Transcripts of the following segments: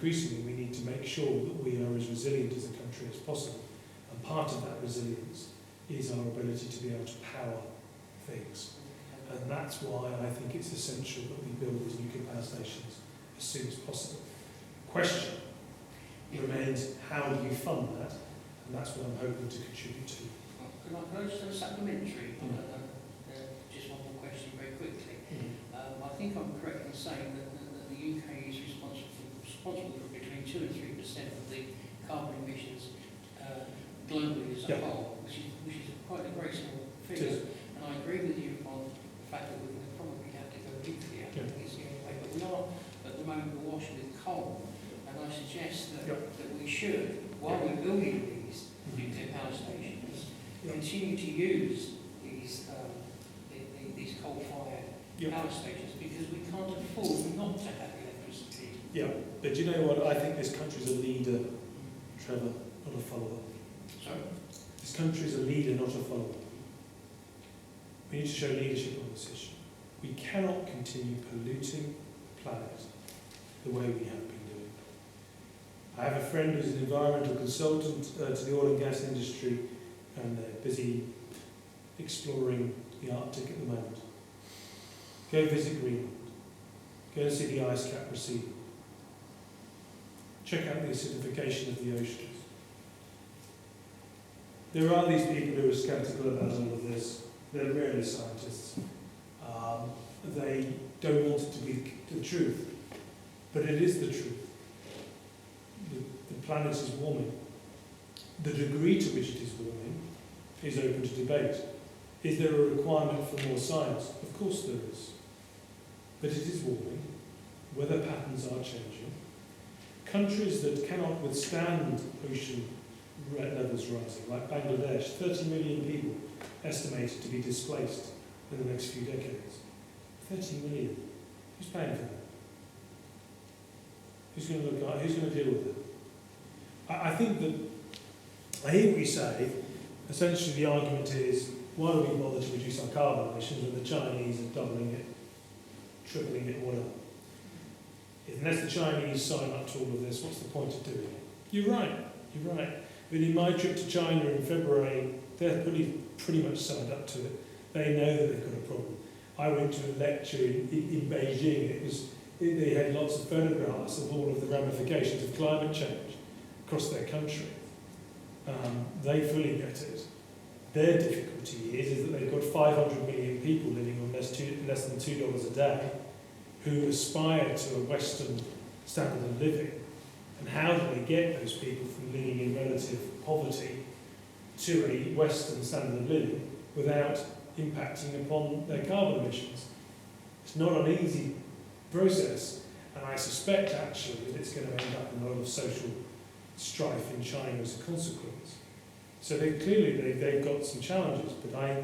increasingly we need to make sure that we are as resilient as a country as possible. And part of that resilience is our ability to be able to power things. And that's why I think it's essential that we build these nuclear power stations as soon as possible. Question remains, how do you fund that? And that's what I'm hoping to contribute to. Can I just have a supplementary? Just one more question very quickly. I think I'm correct in saying that the UK is responsible for between 2 and 3% of the carbon emissions globally as a whole, which is quite a very small figure. And I agree with you on the fact that we're going to probably have to go nuclear. I think it's the only way, but we're not at the moment we're washing with coal. And I suggest that we should, while we're building these nuclear power stations, continue to use these coal-fired power stations, because we can't afford not to have electricity. Yeah, but you know what? I think this country's a leader, Trevor, not a follower. Sorry? This country's a leader, not a follower. We need to show leadership on this issue. We cannot continue polluting the planet the way we have been doing. I have a friend who's an environmental consultant to the oil and gas industry, and they're busy exploring the Arctic at the moment. Go visit Greenland. Go and see the ice cap receding. Check out the acidification of the oceans. There are these people who are sceptical about all of this. They're rarely scientists. They don't want it to be the truth, but it is the truth. The planet is warming. The degree to which it is warming is open to debate. Is there a requirement for more science? Of course there is. But it is warming. Weather patterns are changing. Countries that cannot withstand ocean levels rising, like Bangladesh, 30 million people estimated to be displaced in the next few decades. 30 million. Who's paying for that? Who's going to look at? Who's going to deal with it? I think that I hear what you say. Essentially, the argument is, why do we bother to reduce our carbon emissions when the Chinese are doubling it, tripling it, whatever? Unless the Chinese sign up to all of this, what's the point of doing it? You're right. But in my trip to China in February, they're pretty much signed up to it. They know that they've got a problem. I went to a lecture in Beijing. They had lots of photographs of all of the ramifications of climate change across their country. They fully get it. Their difficulty is that they've got 500 million people living on less than $2 a day who aspire to a Western standard of living. And how do they get those people from living in relative poverty to a Western standard of living without impacting upon their carbon emissions? It's not an easy process, and I suspect actually that it's going to end up in a lot of social strife in China as a consequence. So they've got some challenges, but I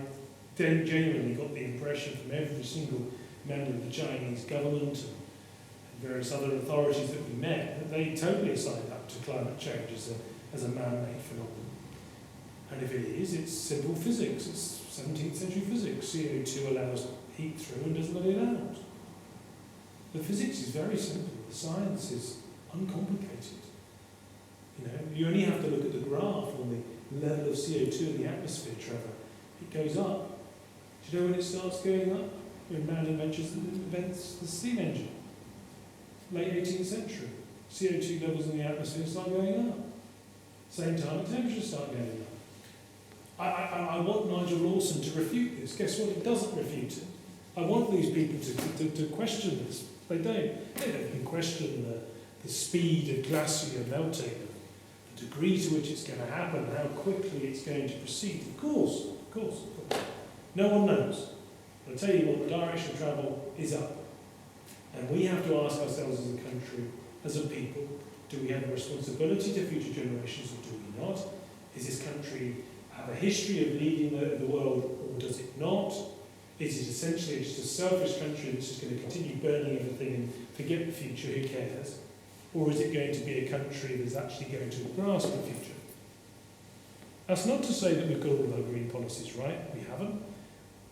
genuinely got the impression from every single member of the Chinese government and various other authorities that we met that they totally signed up to climate change as a man-made phenomenon. And if it is, it's simple physics. It's 17th century physics. CO2 allows heat through and doesn't let it out. The physics is very simple. The science is uncomplicated. You only have to look at the graph on the level of CO2 in the atmosphere, Trevor. It goes up. Do you know when it starts going up? When man invents the steam engine. Late 18th century. CO2 levels in the atmosphere start going up. Same time, the temperatures start going up. I want Nigel Lawson to refute this. Guess what? It doesn't refute it. I want these people to question this. They don't. They don't even question the speed of glacier melting, the degree to which it's going to happen, how quickly it's going to proceed. Of course. No one knows. But I tell you what, the direction of travel is up. And we have to ask ourselves as a country, as a people, do we have a responsibility to future generations or do we not? Is this country have a history of leading the world or does it not? Is it essentially just a selfish country that's just going to continue burning everything and forget the future, who cares? Or is it going to be a country that's actually going to grasp the future? That's not to say that we've got all of our green policies right. We haven't.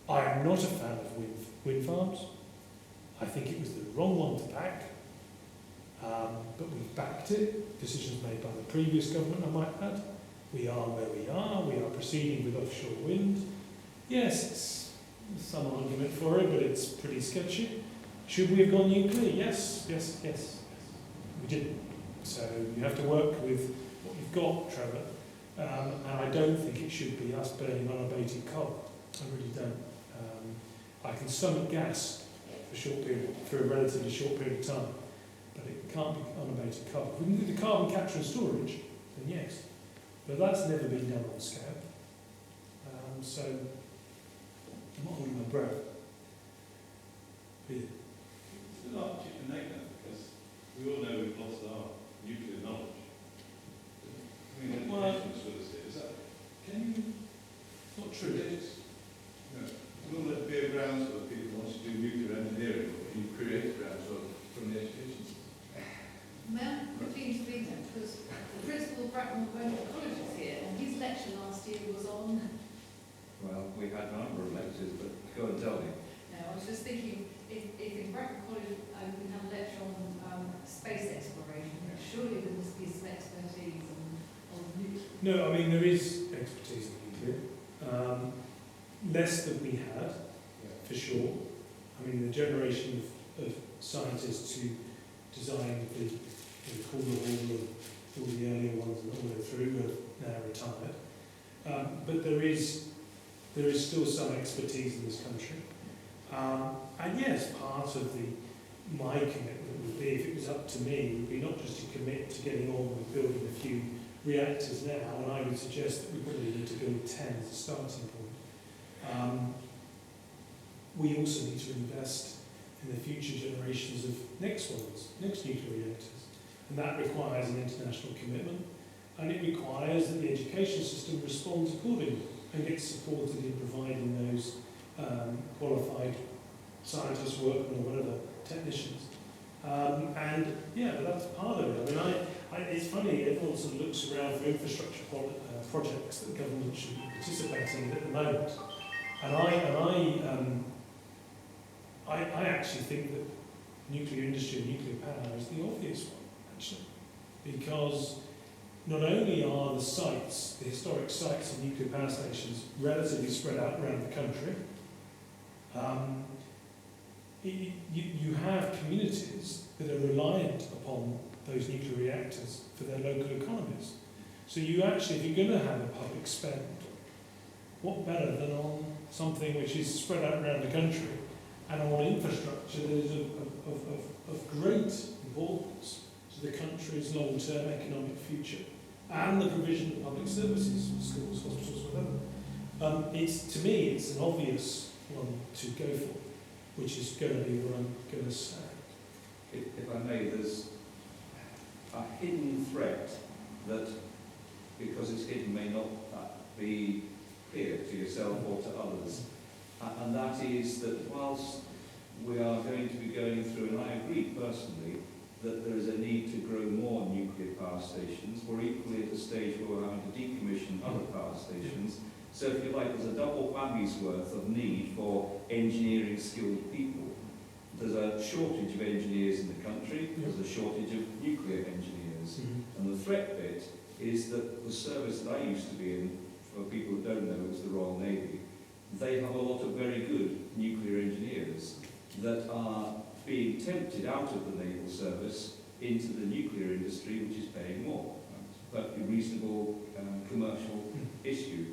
I am not a fan of wind farms. I think it was the wrong one to back. But we've backed backed it, decisions made by the previous government, I might add. We are where we are proceeding with offshore wind. Yes, there's some argument for it, but it's pretty sketchy. Should we have gone nuclear? Yes. We didn't. So you have to work with what you've got, Trevor. And I don't think it should be us burning unabated coal. I really don't. I can stomach gas for a relatively short period of time, but it can't be unabated coal. If we can do the carbon capture and storage, then yes. But that's never been done on scale. So I'm not holding my breath. Peter. It's not chicken and egg then, because we all know we've lost our nuclear knowledge. I mean, Well, education's with us here. Is that, can you Not true. predict, will there be a groundswell of people who want to do nuclear engineering, or can you create a groundswell from the education system? May I quickly intervene then, because the principal of Bracknell.MTS is here, and his lecture last year was on. Well, we had a number of lectures, but go and tell me. No, I was just thinking, if in Bracknell College we can have a lecture on space exploration, surely there must be some expertise on nuclear. No, I mean, there is expertise in nuclear. Less than we had, for sure. I mean, the generation of scientists who designed the Calder Hall and all the earlier ones and all the way through are now retired. But there is still some expertise in this country. And yes, part of my commitment would be, if it was up to me, would be not just to commit to getting on with building a few reactors now, and I would suggest that we probably need to build 10 as a starting point. We also need to invest in the future generations of next nuclear reactors. And that requires an international commitment, and it requires that the education system responds accordingly and gets supported in providing those qualified scientists, workmen, or whatever, technicians. And yeah, but that's part of it. I mean, it's funny, everyone sort of looks around for infrastructure projects that the government should be participating in at the moment. And I actually think that nuclear industry and nuclear power is the obvious one, actually. Because not only are the sites, the historic sites of nuclear power stations, relatively spread out around the country, you have communities that are reliant upon those nuclear reactors for their local economies. So you actually, if you're going to have a public spend, what better than on something which is spread out around the country and on infrastructure that is of great importance to the country's long-term economic future and the provision of public services, schools, hospitals, whatever. To me, it's an obvious one to go for, which is going to be what I'm going to say. If I may, there's a hidden threat that, because it's hidden, may not be clear to yourself or to others. And that is that whilst we are going to be going through, and I agree personally, that there is a need to grow more nuclear power stations, we're equally at a stage where we're having to decommission other power stations. So if you like, there's a double whammy's worth of need for engineering skilled people. There's a shortage of engineers in the country, there's a shortage of nuclear engineers. And the threat bit is that the service that I used to be in, for people who don't know, it's the Royal Navy, they have a lot of very good nuclear engineers that are being tempted out of the naval service into the nuclear industry, which is paying more. That's a reasonable commercial issue.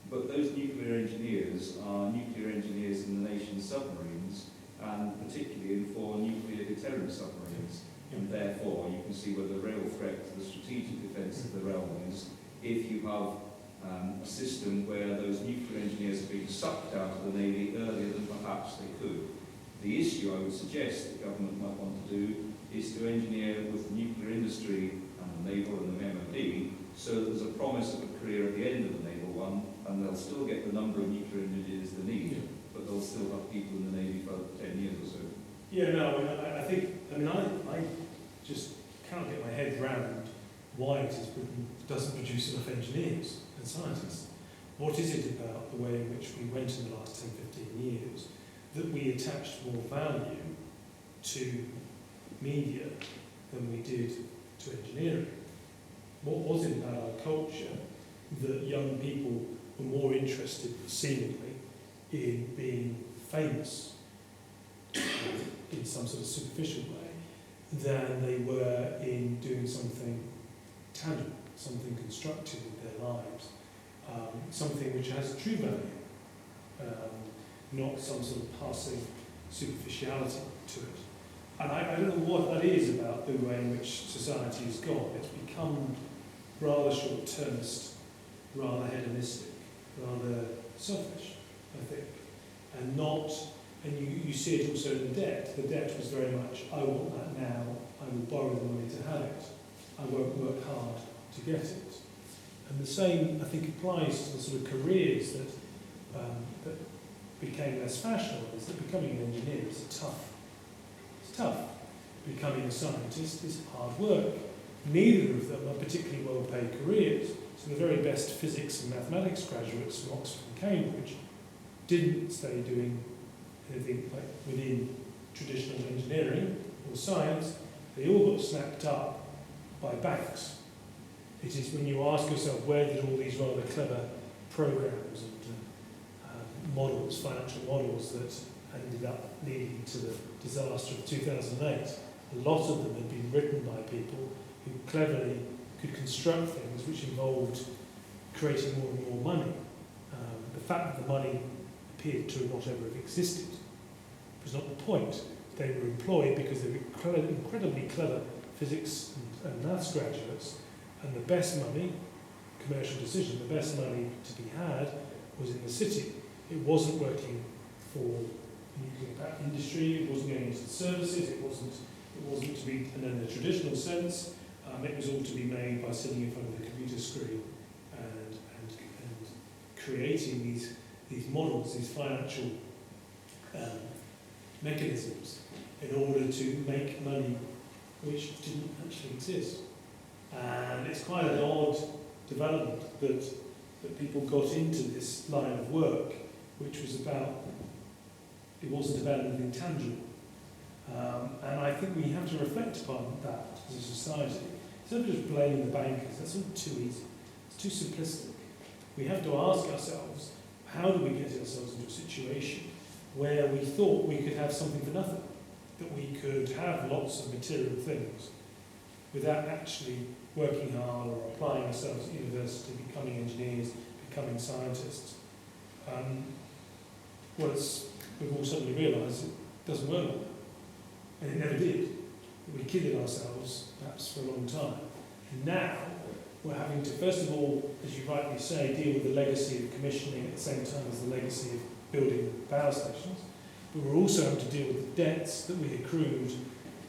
But those nuclear engineers are nuclear engineers in the nation's submarines, and particularly in 4 nuclear deterrent submarines. And therefore, you can see where the real threat to the strategic defence of the realm is if you have a system where those nuclear engineers are being sucked out of the Navy earlier than perhaps they could. The issue I would suggest the government might want to do is to engineer with the nuclear industry and the naval and the MOD, so that there's a promise of a career at the end of the naval one, and they'll still get the number of nuclear engineers they need, but they'll still have people in the Navy for 10 years or so. Yeah, no, I just can't get my head round why it is Britain doesn't produce enough engineers and scientists. What is it about the way in which we went in the last 10, 15 years that we attached more value to media than we did to engineering? What was it about our culture that young people were more interested, seemingly, in being famous in some sort of superficial way than they were in doing something tangible, something constructive with their lives, something which has true value, not some sort of passing superficiality to it. And I don't know what that is about the way in which society has gone. It's become rather short-termist, rather hedonistic, rather selfish, I think, and not. And you see it also in the debt. The debt was very much, I want that now, I will borrow the money to have it, I won't work hard to get it. And the same, I think, applies to the sort of careers that became less fashionable, is that becoming an engineer is tough. It's tough. Becoming a scientist is hard work. Neither of them are particularly well-paid careers. So the very best physics and mathematics graduates from Oxford and Cambridge didn't stay doing anything like within traditional engineering or science. They all got snapped up by banks. It is when you ask yourself, where did all these rather clever programs and models, financial models that ended up leading to the disaster of 2008, a lot of them had been written by people who cleverly could construct things which involved creating more and more money. The fact that the money appeared to not ever have existed was not the point. They were employed because they were incredibly clever physics and maths graduates, and the best money, commercial decision, the best money to be had was in the city. It wasn't working for nuclear power industry, it wasn't going into the services, it wasn't to be in a traditional sense. It was all to be made by sitting in front of the computer screen and creating these models, these financial mechanisms in order to make money which didn't actually exist. And it's quite an odd development that people got into this line of work, which was about, it wasn't about anything tangible. And I think we have to reflect upon that as a society. Instead of just blaming the bankers, that's all too easy. It's too simplistic. We have to ask ourselves, how do we get ourselves into a situation where we thought we could have something for nothing? That we could have lots of material things without actually working hard or applying ourselves at university, becoming engineers, becoming scientists. We've all suddenly realised it doesn't work like that. And it never did. We kidded ourselves, perhaps for a long time. And now, we're having to, first of all, as you rightly say, deal with the legacy of commissioning at the same time as the legacy of building power stations. But we're also having to deal with the debts that we accrued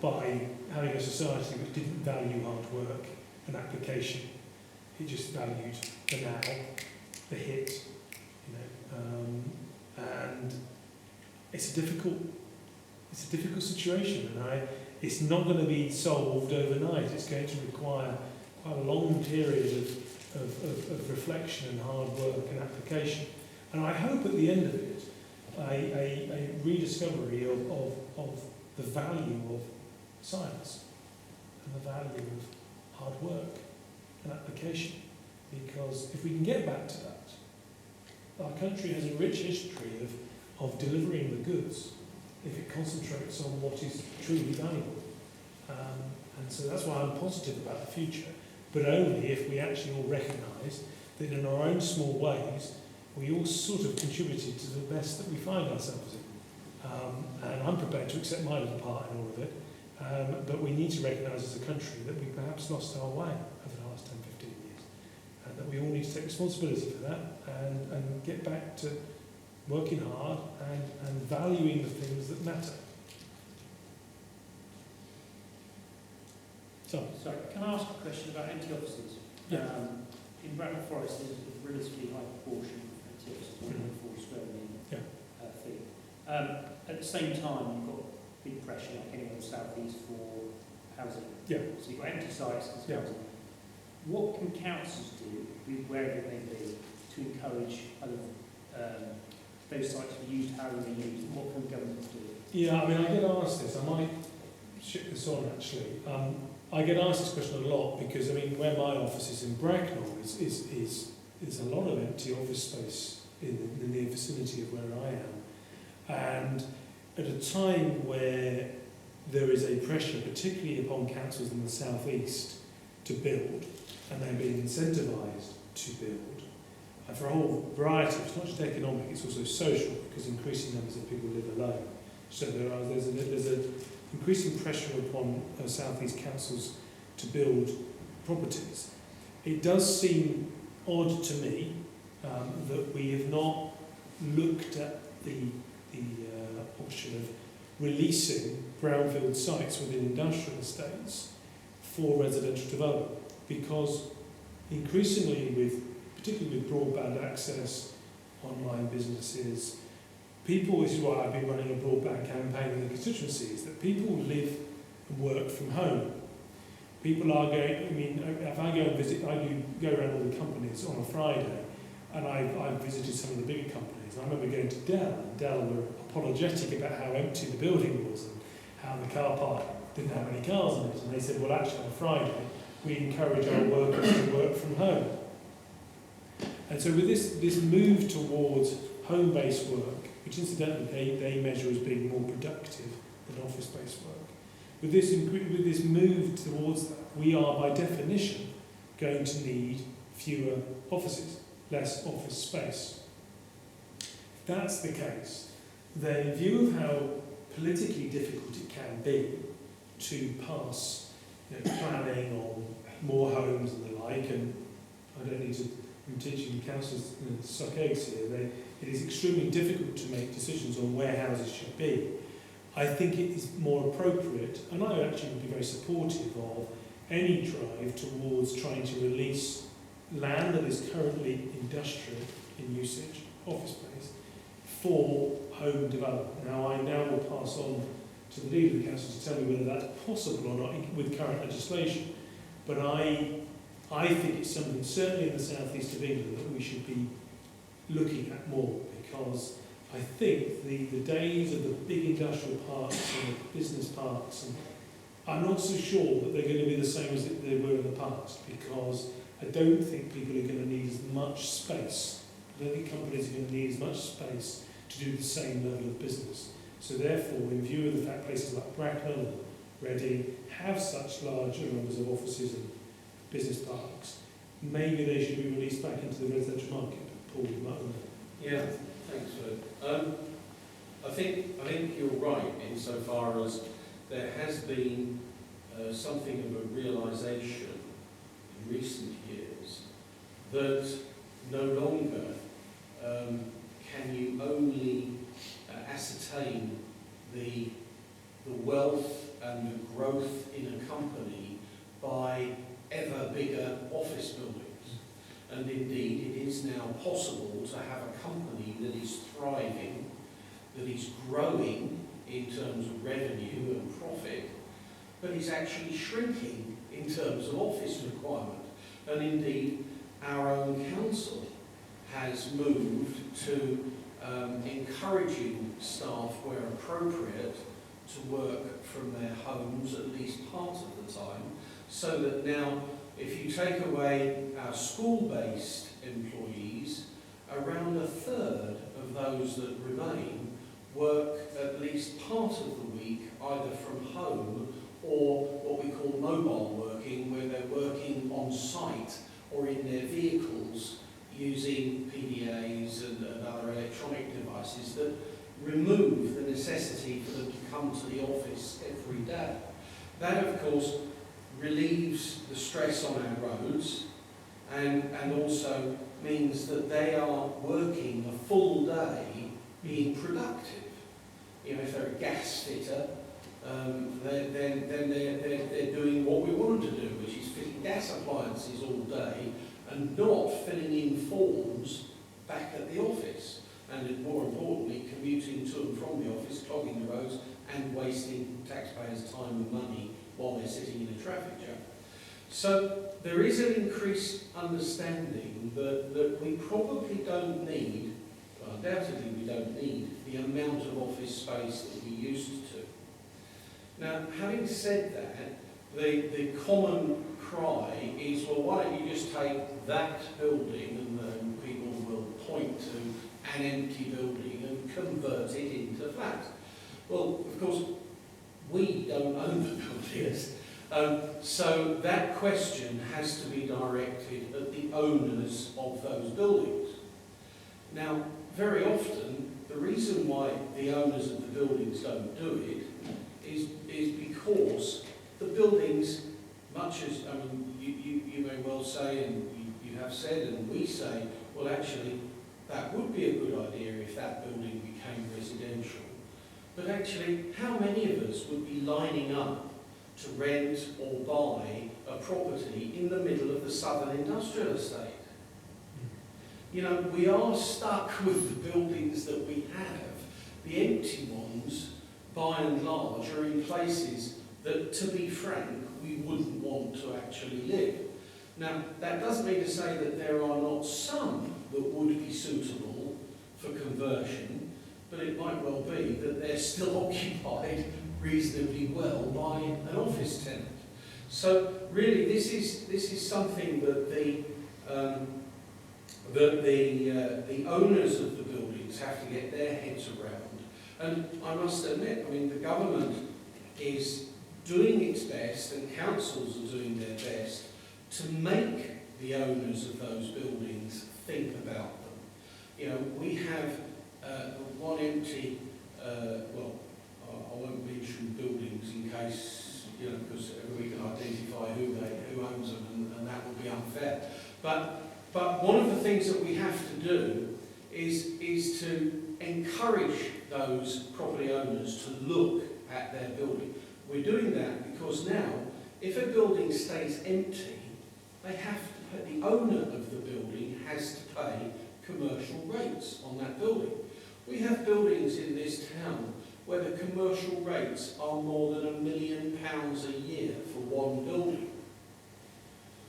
by having a society which didn't value hard work and application. It just valued the now, the hit, and it's a difficult situation, and it's not going to be solved overnight. It's going to require quite a long period of reflection and hard work and application. And I hope at the end of it, a rediscovery of the value of science and the value of hard work and application. Because if we can get back to that, our country has a rich history of delivering the goods if it concentrates on what is truly valuable. And so that's why I'm positive about the future, but only if we actually all recognise that in our own small ways, we all sort of contributed to the best that we find ourselves in. And I'm prepared to accept my little part in all of it, but we need to recognise as a country that we perhaps lost our way over the last 10, 15 years, and that we all need to take responsibility for that and get back to working hard and valuing the things that matter. So, sorry, can I ask a question about empty offices? Yeah. In Bracknell Forest, there's a relatively high proportion of empty offices, 1.4 square million feet. At the same time, you've got big pressure, like anywhere in the south east, for housing. Yeah. So you've got empty sites and Yeah. housing. What can councils do, wherever it may be, to encourage those sites to be used however they use? What can government do? Yeah, I mean, I get asked this. I might ship this on, actually. I get asked this question a lot because, I mean, where my office is in Bracknell, is a lot of empty office space in the near vicinity of where I am. And at a time where there is a pressure, particularly upon councils in the southeast, to build, and they're being incentivised to build, and for a whole variety, it's not just economic, it's also social, because increasing numbers of people live alone. So there's an increasing pressure upon southeast councils to build properties. It does seem odd to me that we have not looked at the option of releasing brownfield sites within industrial estates for residential development, because increasingly, particularly with broadband access, online businesses, people, this is why I've been running a broadband campaign in the constituency, is that people live and work from home. People are going, I mean, if I go and visit, I do go around all the companies on a Friday, and I've visited some of the bigger companies. And I remember going to Dell, and Dell were apologetic about how empty the building was and how the car park didn't have any cars in it. And they said, well, actually, on a Friday, we encourage our workers to work from home. And so with this move towards home-based work, which incidentally they measure as being more productive than office-based work, with this move towards that, we are by definition going to need fewer offices, less office space. If that's the case, then in view of how politically difficult it can be to pass planning on more homes and the like, and I don't need to, I'm teaching councillors to suck eggs here, it is extremely difficult to make decisions on where houses should be. I think it is more appropriate, and I actually would be very supportive of any drive towards trying to release land that is currently industrial in usage, office space, for home development. Now, I will pass on to the leader of the council to tell me whether that's possible or not with current legislation. But I think it's something, certainly in the southeast of England, that we should be looking at more, because I think the days of the big industrial parks and the business parks, and I'm not so sure that they're going to be the same as they were in the past, because I don't think people are going to need as much space. I don't think companies are going to need as much space to do the same level of business. So therefore, in view of the fact places like Bracknell and Reading have such large numbers of offices and business parks, maybe they should be released back into the residential market. Paul, you might want to. Yeah, thanks, Philip. I think you're right insofar as there has been something of a realisation in recent years that no longer can you only ascertain the wealth and the growth in a company by ever bigger office buildings. And indeed, it is now possible to have a company that is thriving, that is growing in terms of revenue and profit, but is actually shrinking in terms of office requirement. And indeed, our own council has moved to encouraging staff, where appropriate, to work from their homes at least part of the time, so that now, if you take away our school-based employees, around a third of those that remain work at least part of the week either from home or what we call mobile working, where they're working on site or in their vehicles using PDAs and other electronic devices that remove the necessity for them to come to the office every day. That, of course, relieves the stress on our roads and also means that they are working a full day being productive. You know, if they're a gas fitter, then they're doing what we want them to do, which is fitting gas appliances all day and not filling in forms back at the office. And more importantly, commuting to and from the office, clogging the roads and wasting taxpayers' time and money while they're sitting in a traffic jam. So there is an increased understanding that we probably don't need, well, undoubtedly we don't need, the amount of office space that we used to. Now, having said that, the common cry is, well, why don't you just take that building, and then people will point to an empty building and convert it into flats. Well, of course, we don't own the buildings. So that question has to be directed at the owners of those buildings. Now, very often, the reason why the owners of the buildings don't do it is because the buildings, much as, I mean, you may well say, and you have said, and we say, well, actually, that would be a good idea if that building became residential. But actually, how many of us would be lining up to rent or buy a property in the middle of the southern industrial estate? You know, we are stuck with the buildings that we have. The empty ones, by and large, are in places that, to be frank, we wouldn't want to actually live. Now, that doesn't mean to say that there are not some that would be suitable for conversion, but it might well be that they're still occupied reasonably well by an office tenant. So really, this is something that the owners of the buildings have to get their heads around. And I must admit, I mean, the government is doing its best, and councils are doing their best to make the owners of those buildings think about them. You know, we have one empty, well, I won't mention buildings in case, you know, because we can identify who owns them, and that would be unfair. But one of the things that we have to do is to encourage those property owners to look at their building. We're doing that because now, if a building stays empty, they have to pay, the owner of the building has to pay commercial rates on that building. We have buildings in this town where the commercial rates are more than £1 million a year for one building.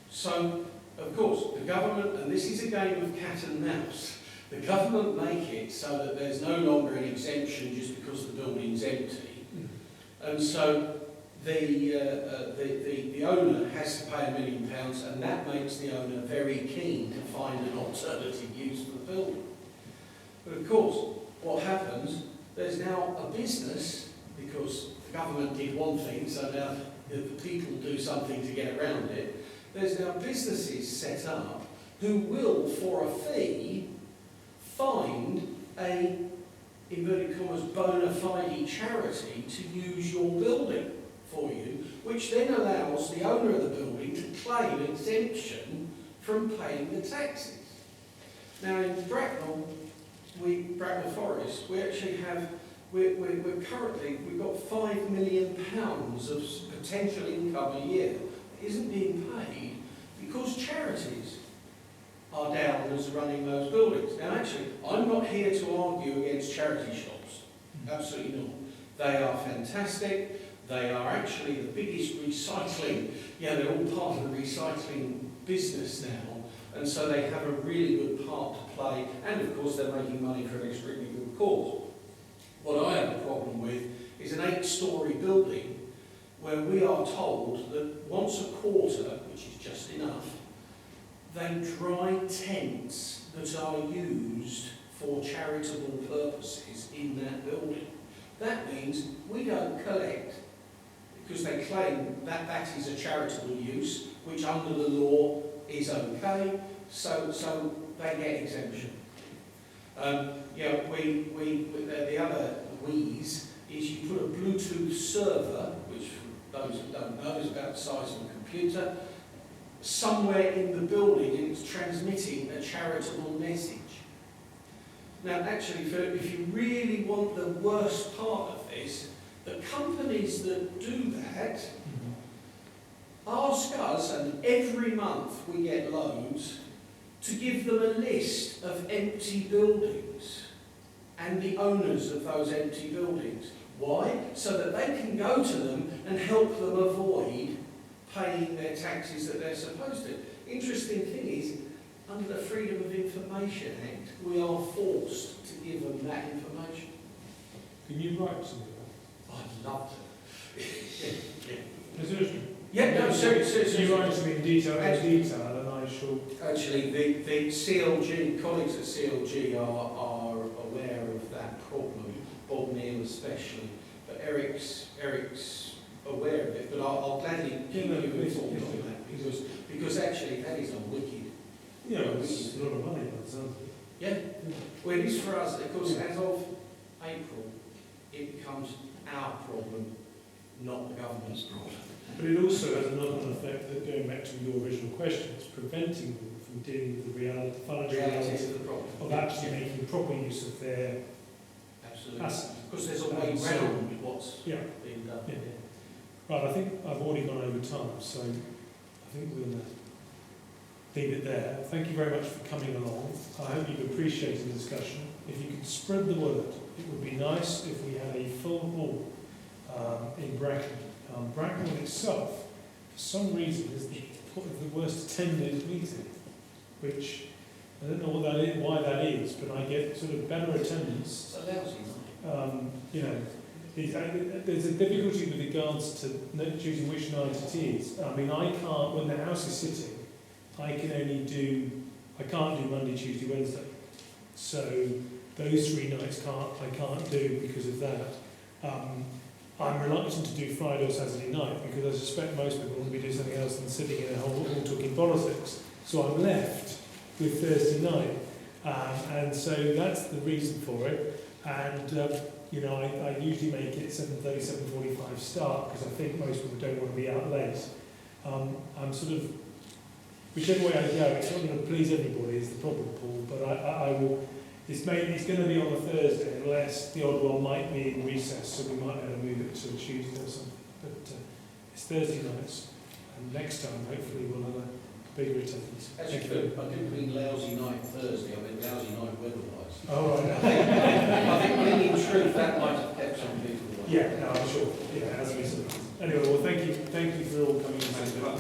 So, of course, the government, and this is a game of cat and mouse, the government make it so that there's no longer an exemption just because the building's empty. And so the owner has to pay £1 million, and that makes the owner very keen to find an alternative use for the building. But of course, what happens, there's now a business, because the government did one thing, so now the people do something to get around it. There's now businesses set up who will, for a fee, find a, inverted commas, bona fide charity to use your building for you, which then allows the owner of the building to claim exemption from paying the taxes. Now in Bracknell Forest, we actually have, we're currently, we've got £5 million of potential income a year that isn't being paid because charities are down as running those buildings. Now actually, I'm not here to argue against charity shops, absolutely not. They are fantastic. They are actually the biggest recycling, they're all part of the recycling business now, and so they have a really good part to play, and of course they're making money for an extremely good cause. What I have a problem with is an 8-storey building where we are told that once a quarter, which is just enough, they dry tents that are used for charitable purposes in that building. That means we don't collect, because they claim that that is a charitable use, which under the law is okay, so they get exemption. The other wheeze is you put a Bluetooth server, which for those who don't know is about the size of a computer, somewhere in the building, and it's transmitting a charitable message. Now actually, Philip, if you really want the worst part of this, the companies that do that ask us, and every month we get loads, to give them a list of empty buildings and the owners of those empty buildings. Why? So that they can go to them and help them avoid paying their taxes that they're supposed to. Interesting thing is, under the Freedom of Information Act, we are forced to give them that information. Can you write something? I'd love to. Is there Yeah, no, So seriously. you write to me in detail, and I shall. Actually, the CLG, colleagues at CLG are aware of that problem, Bob Neal especially, but Eric's aware of it, but I'll gladly keep you informed on that, because actually that is a wicked. Yeah, it's a lot of money, but Yeah, well, it is for us, of course, as of April, it becomes our problem, not the government's problem. But it also has another effect that, going back to your original question, it's preventing them from dealing with the reality, financial Reality reality of the problem. of actually making proper use of their Absolutely. assets. Because there's a way So- round what's Yeah. being done. Yeah. Right, I think I've already gone over time, so I think we'll leave it there. Thank you very much for coming along. I hope you've appreciated the discussion. If you could spread the word, it would be nice if we had a full hall in Bracknell. Bracknell itself, for some reason, is the worst attended meeting, which I don't know what that is, why that is, but I get sort of better attendance. It's a lousy night. You know, there's a difficulty with regards to choosing which night it is. I mean, I can't, when the house is sitting, I can't do Monday, Tuesday, Wednesday. So those 3 nights I can't do because of that. I'm reluctant to do Friday or Saturday night because I suspect most people will be doing something else than sitting in a hall talking politics. So I'm left with Thursday night. And so that's the reason for it. And, you know, I usually make it 7:30, 7:45 start because I think most people don't want to be out late. I'm sort of, whichever way I go, it's not going to please everybody is the problem, Paul, but I will, it's going to be on a Thursday unless the odd one might be in recess, so we might have to move it to a Tuesday or something. But it's Thursday nights, and next time hopefully we'll have a bigger attendance. Actually, I didn't mean lousy night Thursday, I meant lousy night weather-wise. Oh, right. I think really in truth that might have kept some people away. Yeah, no, I'm sure. Yeah, as we said. Anyway, well, thank you for all coming. Thanks very much.